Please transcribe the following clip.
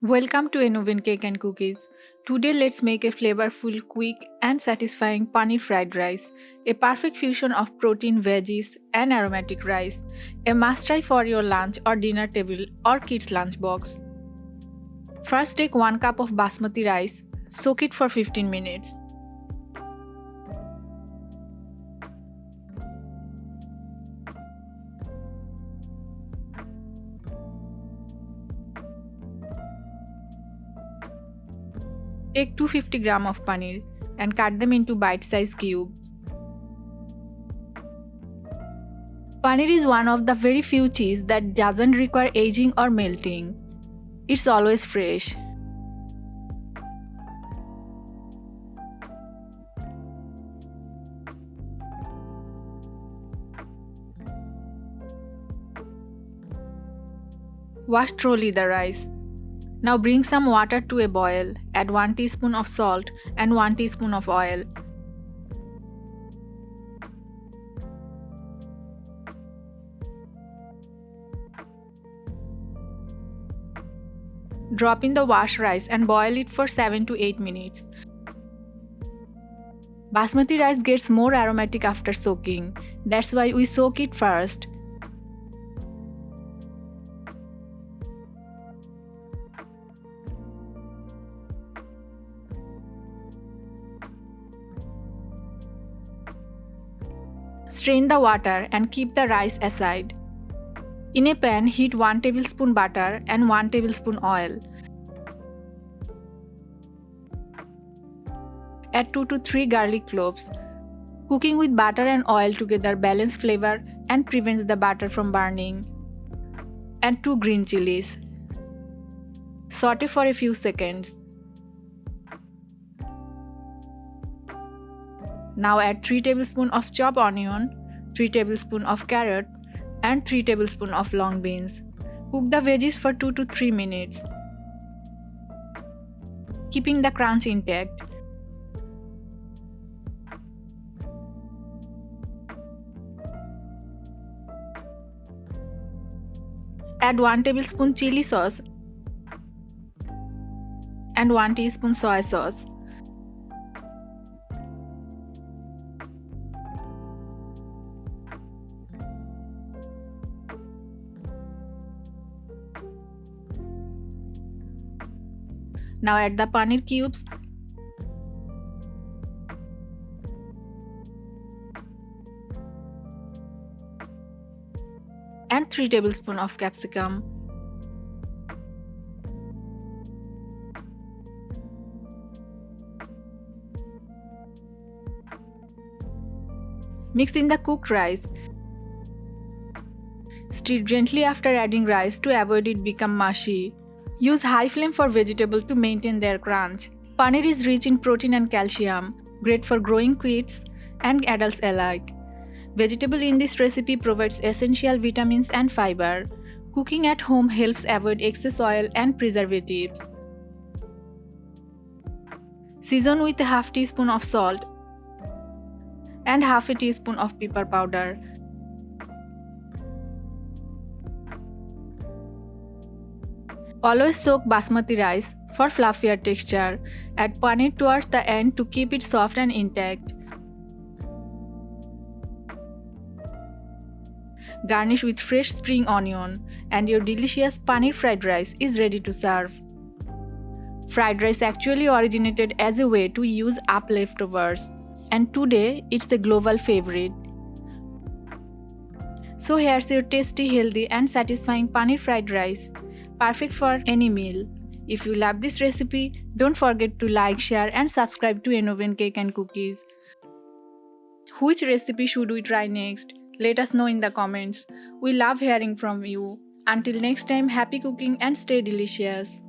Welcome to Enoven Cake and Cookies. Today let's make a flavorful, quick and satisfying paneer fried rice, a perfect fusion of protein, veggies and aromatic rice, a must try for your lunch or dinner table or kids lunchbox. First take 1 cup of basmati rice, soak it for 15 minutes. Take 250 grams of paneer and cut them into bite-sized cubes. Paneer is one of the very few cheese that doesn't require aging or melting. It's always fresh. Wash thoroughly the rice. Now bring some water to a boil, add 1 teaspoon of salt and 1 teaspoon of oil. Drop in the washed rice and boil it for 7 to 8 minutes. Basmati rice gets more aromatic after soaking, that's why we soak it first. Strain the water and keep the rice aside. In a pan, heat 1 tablespoon butter and 1 tablespoon oil. Add 2 to 3 garlic cloves. Cooking with butter and oil together balances flavor and prevents the butter from burning. Add 2 green chilies. Saute for a few seconds. Now add 3 tablespoons of chopped onion, 3 tablespoons of carrot and 3 tablespoons of long beans. Cook the veggies for 2 to 3 minutes, keeping the crunch intact. Add 1 tablespoon chili sauce and 1 teaspoon soy sauce. Now add the paneer cubes and 3 tablespoons of capsicum. Mix in the cooked rice. Stir gently after adding rice to avoid it become mushy. Use high flame for vegetables to maintain their crunch. Paneer is rich in protein and calcium, great for growing kids and adults alike. Vegetable in this recipe provides essential vitamins and fiber. Cooking at home helps avoid excess oil and preservatives. Season with a half teaspoon of salt and half a teaspoon of pepper powder. Always soak basmati rice for fluffier texture. Add paneer towards the end to keep it soft and intact. Garnish with fresh spring onion and your delicious paneer fried rice is ready to serve. Fried rice actually originated as a way to use up leftovers, and today it's a global favorite. So here's your tasty, healthy and satisfying paneer fried rice, perfect for any meal. If you love this recipe, don't forget to like, share and subscribe to Enoven Cake and Cookies. Which recipe should we try next? Let us know in the comments. We love hearing from you. Until next time, happy cooking and stay delicious.